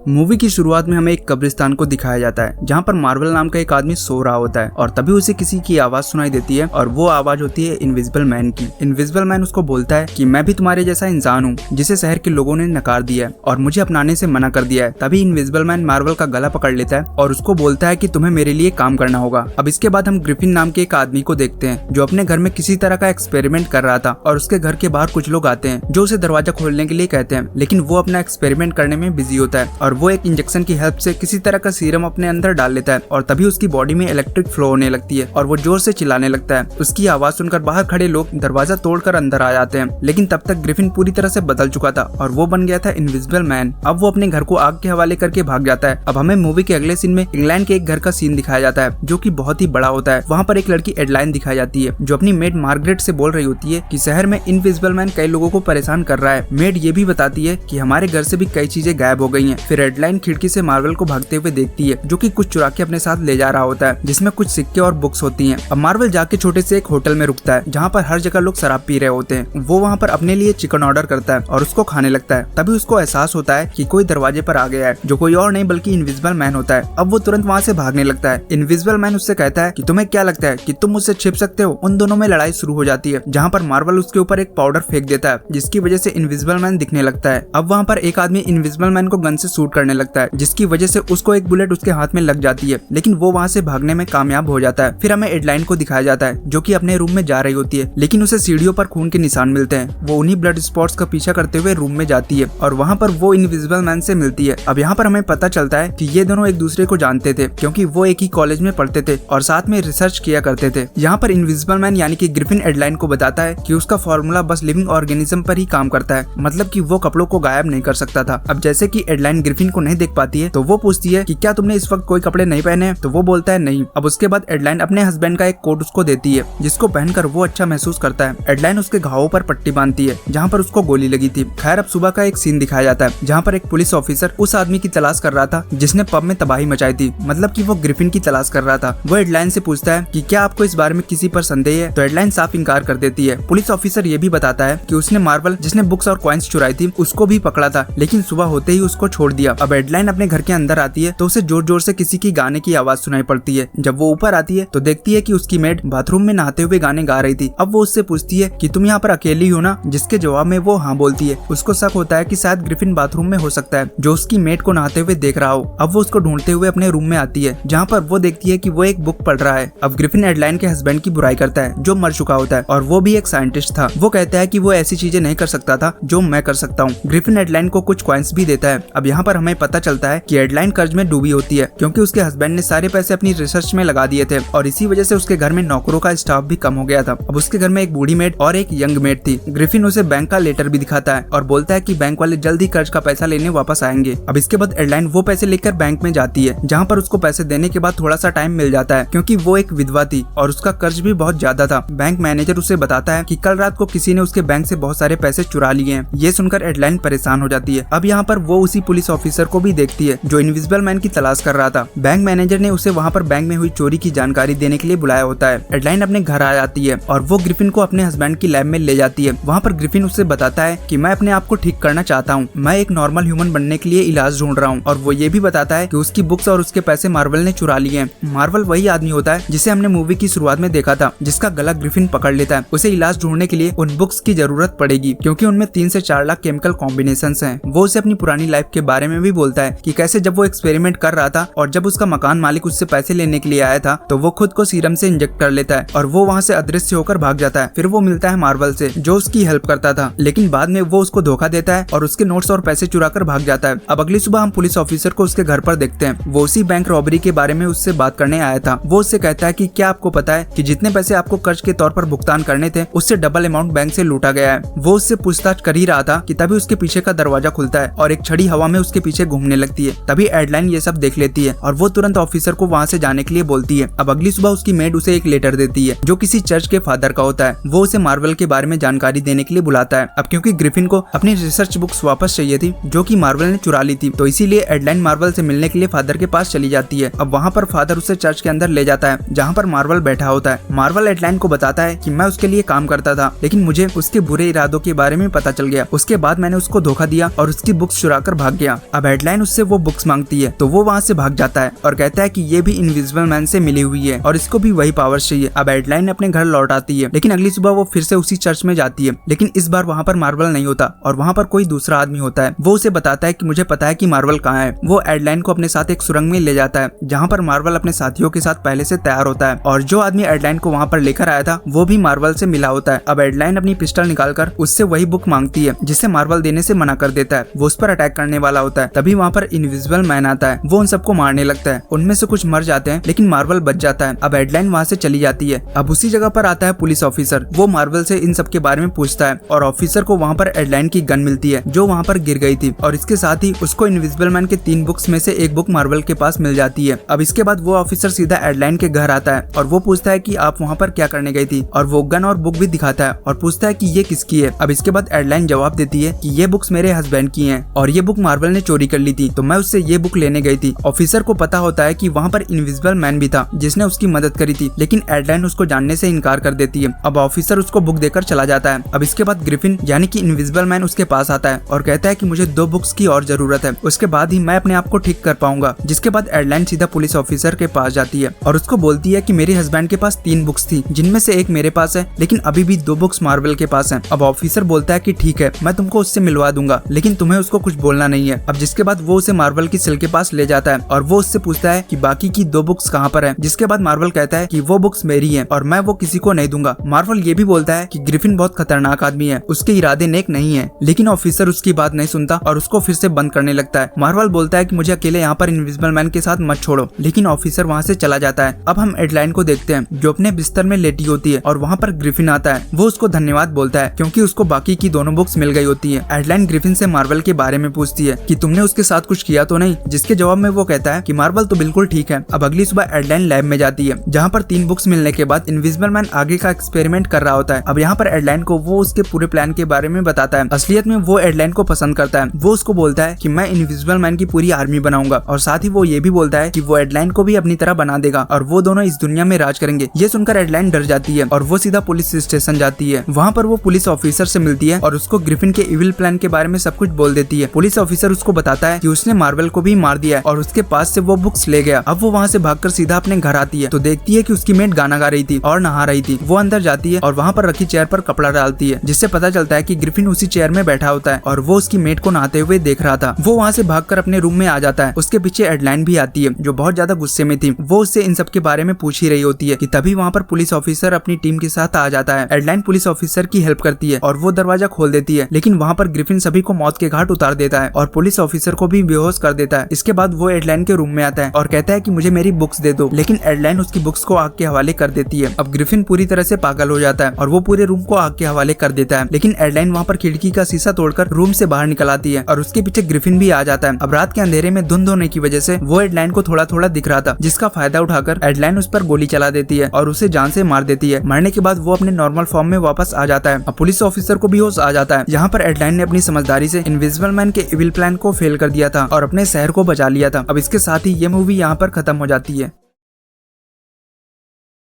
Movie की शुरुआत में हमें एक कब्रिस्तान को दिखाया जाता है जहाँ पर मार्वल नाम का एक आदमी सो रहा होता है और तभी उसे किसी की आवाज सुनाई देती है और वो आवाज होती है इनविजिबल मैन की। इनविजिबल मैन उसको बोलता है कि मैं भी तुम्हारे जैसा इंसान हूँ जिसे शहर के लोगों ने नकार दिया है और मुझे अपनाने से मना कर दिया है। तभी इनविजिबल मैन मार्वल का गला पकड़ लेता है और उसको बोलता है कि तुम्हें मेरे लिए काम करना होगा। अब इसके बाद हम ग्रिफिन नाम के एक आदमी को देखते हैं जो अपने घर में किसी तरह का एक्सपेरिमेंट कर रहा था और उसके घर के बाहर कुछ लोग आते हैं जो उसे दरवाजा खोलने के लिए कहते हैं, लेकिन वो अपना एक्सपेरिमेंट करने में बिजी होता है और वो एक इंजेक्शन की हेल्प से किसी तरह का सीरम अपने अंदर डाल लेता है और तभी उसकी बॉडी में इलेक्ट्रिक फ्लो होने लगती है और वो जोर से चिल्लाने लगता है। उसकी आवाज सुनकर बाहर खड़े लोग दरवाजा तोड़कर अंदर आ जाते हैं, लेकिन तब तक ग्रिफिन पूरी तरह से बदल चुका था और वो बन गया था इनविजिबल मैन। अब वो अपने घर को आग के हवाले करके भाग जाता है। अब हमें मूवी के अगले सीन में इंग्लैंड के एक घर का सीन दिखाया जाता है जो कि बहुत ही बड़ा होता है। वहाँ पर एक लड़की एडलाइन दिखाई जाती है जो अपनी मेड मार्गरेट से बोल रही होती है कि शहर में इनविजिबल मैन कई लोगों को परेशान कर रहा है। मेड ये भी बताती है कि हमारे घर से भी कई चीजें गायब हो गई हैं। फिर एडलाइन खिड़की से मार्वल को भागते हुए देखती है जो कि कुछ चुरा के अपने साथ ले जा रहा होता है जिसमें कुछ सिक्के और बुक्स होती हैं। अब मार्वल जाके छोटे से एक होटल में रुकता है जहाँ पर हर जगह लोग शराब पी रहे होते हैं। वो वहाँ पर अपने लिए चिकन ऑर्डर करता है और उसको खाने लगता है। तभी उसको एहसास होता है कि कोई दरवाजे पर आ गया है जो कोई और नहीं बल्कि इनविजिबल मैन होता है। अब वो तुरंत वहाँ से भागने लगता है। इनविजिबल मैन उससे कहता है कि तुम्हें क्या लगता है कि तुम मुझसे छिप सकते हो। उन दोनों में लड़ाई शुरू हो जाती है जहाँ पर मार्वल उसके ऊपर एक पाउडर फेंक देता है जिसकी वजह से इनविजिबल मैन दिखने लगता है। अब वहाँ पर एक आदमी इनविजिबल मैन को गन से शूट करने लगता है जिसकी वजह से उसको एक बुलेट उसके हाथ में लग जाती है, लेकिन वो वहाँ से भागने में कामयाब हो जाता है। फिर हमें एडलाइन को दिखाया जाता है जो कि अपने रूम में जा रही होती है, लेकिन उसे सीढ़ियों पर खून के निशान मिलते हैं। वो उन्हीं ब्लड स्पॉट्स का पीछा करते हुए रूम में जाती है और वहाँ पर वो इनविजिबल मैन से मिलती है। अब यहाँ पर हमें पता चलता है कि ये दोनों एक दूसरे को जानते थे क्योंकि वो एक ही कॉलेज में पढ़ते थे और साथ में रिसर्च किया करते थे। यहाँ पर इनविजिबल मैन यानी कि ग्रिफिन एडलाइन को बताता है कि उसका फॉर्मूला बस लिविंग ऑर्गेनिज्म पर ही काम करता है, मतलब कि वो कपड़ों को गायब नहीं कर सकता था। अब जैसे कि एडलाइन ग्रिफिन को नहीं देख पाती है तो वो पूछती है कि क्या तुमने इस वक्त कोई कपड़े नहीं पहने हैं, तो वो बोलता है नहीं। अब उसके बाद एडलाइन अपने हस्बैंड का एक कोट उसको देती है जिसको पहनकर वो अच्छा महसूस करता है। एडलाइन उसके घावों पर पट्टी बांधती है जहाँ पर उसको गोली लगी थी। खैर अब सुबह का एक सीन दिखाया जाता है जहाँ पर एक पुलिस ऑफिसर उस आदमी की तलाश कर रहा था जिसने पब में तबाही मचाई थी, मतलब कि वो ग्रिफिन की तलाश कर रहा था। वो एडलाइन से पूछता है कि क्या आपको इस बारे में किसी पर संदेह है, तो एडलाइन साफ इंकार कर देती है। पुलिस ऑफिसर ये भी बताता है कि उसने मार्वल जिसने बुक्स और कॉइन्स चुराई थी उसको भी पकड़ा था, लेकिन सुबह होते ही उसको छोड़ दिया। अब एडलाइन अपने घर के अंदर आती है तो उसे जोर जोर से किसी की गाने की आवाज सुनाई पड़ती है। जब वो ऊपर आती है तो देखती है कि उसकी मेड बाथरूम में नहाते हुए गाने गा रही थी। अब वो उससे पूछती है कि तुम यहाँ पर अकेली हो ना, जिसके जवाब में वो हाँ बोलती है। उसको शक होता है कि शायद ग्रिफिन बाथरूम में हो सकता है जो उसकी मेड को नहाते हुए देख रहा हो। अब वो उसको ढूंढते हुए अपने रूम में आती है जहाँ पर वो देखती है कि वो एक बुक पढ़ रहा है। अब ग्रिफिन एडलाइन के हस्बैंड की बुराई करता है जो मर चुका होता है और वो भी एक साइंटिस्ट था। वो कहता है कि वो ऐसी चीजें नहीं कर सकता था जो मैं कर सकता हूँ। ग्रिफिन एडलाइन को कुछ कॉइन्स भी देता है। अब यहाँ पर हमें पता चलता है कि एडलाइन कर्ज में डूबी होती है क्योंकि उसके हस्बैंड ने सारे पैसे अपनी रिसर्च में लगा दिए थे और इसी वजह से उसके घर में नौकरों का स्टाफ भी कम हो गया था। अब उसके घर में एक बूढ़ी मेड और एक यंग मेड थी। ग्रिफिन उसे बैंक का लेटर भी दिखाता है और बोलता है कि बैंक वाले जल्द ही कर्ज का पैसा लेने वापस आएंगे। अब इसके बाद एडलाइन वो पैसे लेकर बैंक में जाती है जहाँ पर उसको पैसे देने के बाद थोड़ा सा टाइम मिल जाता है क्योंकि वो एक विधवा थी और उसका कर्ज भी बहुत ज्यादा था। बैंक मैनेजर उसे बताता है कि कल रात को किसी ने उसके बैंक से बहुत सारे पैसे चुरा लिए हैं। ये सुनकर एडलाइन परेशान हो जाती है। अब यहाँ पर वो उसी पुलिस ऑफिसर को भी देखती है जो इनविजिबल मैन की तलाश कर रहा था। बैंक मैनेजर ने उसे वहाँ पर बैंक में हुई चोरी की जानकारी देने के लिए बुलाया होता है। एडलाइन अपने घर आ जाती है और वो ग्रिफिन को अपने हस्बैंड की लैब में ले जाती है। वहाँ पर ग्रिफिन उससे बताता है कि मैं अपने आप को ठीक करना चाहता हूँ, मैं एक नॉर्मल ह्यूमन बनने के लिए इलाज ढूंढ रहा हूँ। और वो ये भी बताता है कि उसकी बुक्स और उसके पैसे मार्वल ने चुरा लिए हैं। मार्वल वही आदमी होता है जिसे हमने मूवी की शुरुआत में देखा था, जिसका गला ग्रिफिन पकड़ लेता है। उसे इलाज ढूंढने के लिए उन बुक्स की जरूरत पड़ेगी क्योंकि उनमें 3 से 4 लाख केमिकल कॉम्बिनेशंस हैं। वो उसे अपनी पुरानी लाइफ के बारे में भी बोलता है कि कैसे जब वो एक्सपेरिमेंट कर रहा था और जब उसका मकान मालिक उससे पैसे लेने के लिए आया था तो वो खुद को सीरम से इंजेक्ट कर लेता है और वो वहाँ से अदृश्य होकर भाग जाता है। फिर वो मिलता है मार्वल से जो उसकी हेल्प करता था, लेकिन बाद में वो उसको धोखा देता है और उसके नोट्स और पैसे चुरा कर भाग जाता है। अब अगली सुबह हम पुलिस ऑफिसर को उसके घर पर देखते हैं। वो उसी बैंक रॉबरी के बारे में उससे बात करने आया था। वो उससे कहता है कि क्या आपको पता है कि जितने पैसे आपको कर्ज के तौर पर भुगतान करने थे उससे डबल अमाउंट बैंक से लूटा गया है। वो उससे पूछताछ कर ही रहा था कि तभी उसके पीछे का दरवाजा खुलता है और एक छड़ी हवा में उसके पीछे घूमने लगती है। तभी एडलाइन ये सब देख लेती है और वो तुरंत ऑफिसर को वहाँ से जाने के लिए बोलती है। अब अगली सुबह उसकी मेड उसे एक लेटर देती है जो किसी चर्च के फादर का होता है। वो उसे मार्वल के बारे में जानकारी देने के लिए बुलाता है। अब क्योंकि ग्रिफिन को अपनी रिसर्च बुक्स वापस चाहिए थी जो कि मार्वल ने चुरा ली थी, तो इसीलिए एडलाइन मार्वल से मिलने के लिए फादर के पास चली जाती है। अब वहाँ पर फादर उसे चर्च के अंदर ले जाता है जहाँ पर मार्वल बैठा होता है। मार्वल एडलाइन को बताता है कि मैं उसके लिए काम करता था, लेकिन मुझे उसके बुरे इरादों के बारे में पता चल गया। उसके बाद मैंने उसको धोखा दिया और उसकी बुक्स चुरा कर भाग गया। अब एडलाइन उससे वो बुक्स मांगती है तो वो वहाँ से भाग जाता है और कहता है कि ये भी इनविजिबल मैन से मिली हुई है और इसको भी वही पावर्स चाहिए। अब एडलाइन अपने घर लौट आती है, लेकिन अगली सुबह वो फिर से उसी चर्च में जाती है, लेकिन इस बार वहाँ पर मार्वल नहीं होता और वहाँ पर कोई दूसरा आदमी होता है। वो उसे बताता है कि मुझे पता है कि मार्वल कहाँ है। वो एडलाइन को अपने साथ एक सुरंग में ले जाता है जहाँ पर मार्वल अपने साथियों के साथ पहले से तैयार होता है और जो आदमी एडलाइन को वहाँ पर लेकर आया था वो भी मार्वल से मिला होता है। अब एडलाइन अपनी पिस्टल निकालकर उससे वही बुक मांगती है जिसे मार्वल देने से मना कर देता है। वो उस पर अटैक करने वाला होता है, तभी वहाँ पर इनविजिबल मैन आता है। वो उन सबको मारने लगता है, उनमें से कुछ मर जाते हैं लेकिन मार्वल बच जाता है। अब एडलाइन वहाँ से चली जाती है। अब उसी जगह पर आता है पुलिस ऑफिसर। वो मार्वल से इन सब के बारे में पूछता है और ऑफिसर को वहाँ पर एडलाइन की गन मिलती है जो वहाँ पर गिर गई थी और इसके साथ ही उसको इनविजिबल मैन के 3 बुक्स में से एक बुक मार्वल के पास मिल जाती है। अब इसके बाद वो ऑफिसर सीधा एडलाइन के घर आता है और वो पूछता है कि आप वहाँ पर क्या करने गई थी और वो गन और बुक भी दिखाता है और पूछता है कि ये किसकी है। अब इसके बाद एडलाइन जवाब देती है कि ये बुक्स मेरे हस्बैंड की हैं और ये बुक मार्वल ने चोरी कर ली थी तो मैं उससे ये बुक लेने गई थी। ऑफिसर को पता होता है कि वहाँ पर इनविजिबल मैन भी था जिसने उसकी मदद करी थी, लेकिन एडलाइन उसको जानने से इनकार कर देती है। अब ऑफिसर उसको बुक देकर चला जाता है। अब इसके बाद ग्रिफिन यानी कि इनविजिबल मैन उसके पास आता है और कहता है कि मुझे 2 बुक्स की और जरूरत है, उसके बाद ही मैं अपने आप को ठीक कर पाऊंगा। जिसके बाद एडलाइन सीधा पुलिस ऑफिसर के पास जाती है और उसको बोलती है कि मेरे हस्बैंड के पास 3 बुक्स थी जिनमें से एक मेरे पास है लेकिन अभी भी 2 बुक्स मार्वल के पास हैं। अब ऑफिसर बोलता है कि ठीक है मैं तुमको उससे मिलवा दूंगा लेकिन तुम्हें उसको कुछ बोलना नहीं है। अब जिसके बाद वो उसे मार्वल की सेल के पास ले जाता है और वो उससे पूछता है कि बाकी की 2 बुक्स कहाँ पर है। जिसके बाद मार्वल कहता है कि वो बुक्स मेरी हैं और मैं वो किसी को नहीं दूंगा। मार्वल ये भी बोलता है कि ग्रिफिन बहुत खतरनाक आदमी है, उसके इरादे नेक नहीं है, लेकिन ऑफिसर उसकी बात नहीं सुनता और उसको फिर से बंद करने लगता है। मार्वल बोलता है कि मुझे अकेले यहाँ पर इनविजिबल मैन के साथ मत छोड़ो, लेकिन ऑफिसर वहाँ से चला जाता है। अब हम एडलाइन को देखते हैं जो अपने बिस्तर में लेटी होती है और वहाँ पर ग्रिफिन आता है। वो उसको धन्यवाद बोलता है क्योंकि उसको बाकी की दोनों बुक्स मिल गई होती है। एडलाइन ग्रिफिन से मार्वल के बारे में पूछती है कि तुमने उसके साथ कुछ किया तो नहीं, जिसके जवाब में वो कहता है कि मार्वल तो बिल्कुल ठीक है। अब अगली सुबह एडलाइन लैब में जाती है जहाँ पर 3 बुक्स मिलने के बाद इनविजिबल मैन आगे का एक्सपेरिमेंट कर रहा होता है। अब यहाँ पर एडलाइन को वो उसके पूरे प्लान के बारे में बताता है। असलियत में वो एडलाइन को पसंद करता है। वो उसको बोलता है कि मैं इनविजिबल मैन की पूरी आर्मी बनाऊंगा और साथ ही वो ये भी बोलता है कि वो एडलाइन को भी अपनी तरह बना देगा और वो दोनों इस दुनिया में राज करेंगे। ये सुनकर एडलाइन डर जाती है और वो सीधा पुलिस स्टेशन जाती है। वहाँ पर वो पुलिस ऑफिसर से मिलती है और उसको ग्रिफिन के इविल प्लान के बारे में सब कुछ बोल देती है। पुलिस ऑफिसर उसको बताता है कि उसने मार्वल को भी मार दिया है और उसके पास से वो बुक्स ले गया। अब वो वहाँ से भागकर सीधा अपने घर आती है तो देखती है कि उसकी मेट गाना गा रही थी और नहा रही थी। वो अंदर जाती है और वहाँ पर रखी चेयर पर कपड़ा डालती है जिससे पता चलता है कि ग्रिफिन उसी चेयर में बैठा होता है और वो उसकी मेट को नहाते हुए देख रहा था। वो वहाँ से भागकर अपने रूम में आ जाता है। उसके पीछे एडलाइन भी आती है जो बहुत ज्यादा गुस्से में थी। वो उससे इन सब के बारे में पूछ ही रही होती है कि तभी वहाँ पर पुलिस ऑफिसर अपनी टीम के साथ आ जाता है। एडलाइन पुलिस ऑफिसर की हेल्प करती है और वो दरवाजा खोल देती है, लेकिन वहाँ पर ग्रिफिन सभी को मौत के घाट उतार देता है और पुलिस ऑफिसर को भी बेहोश कर देता है। इसके बाद वो एडलाइन के रूम में आता है और कहता है कि मुझे मेरी बुक्स दे दो, लेकिन एडलाइन उसकी बुक्स को आग के हवाले कर देती है। अब ग्रिफिन पूरी तरह से पागल हो जाता है और वो पूरे रूम को आग के हवाले कर देता है, लेकिन एडलाइन वहाँ पर खिड़की का शीशा तोड़कर रूम से बाहर निकल आती है और उसके पीछे ग्रिफिन भी आ जाता है। अब रात के अंधेरे में धुंध होने की वजह से वो एडलाइन को थोड़ा थोड़ा दिख रहा था, जिसका फायदा उठाकर एडलाइन उस पर गोली चला देती है और उसे जान से मार देती है। मरने के बाद वो अपने नॉर्मल फॉर्म में वापस आ जाता है। अब पुलिस ऑफिसर को भी होश आ जाता है। यहाँ पर एडलाइन ने अपनी समझदारी से इनविजिबल मैन के इविल प्लान को फेल कर दिया था और अपने शहर को बचा लिया था। अब इसके साथ ही ये मूवी यहाँ पर खत्म हो जाती है।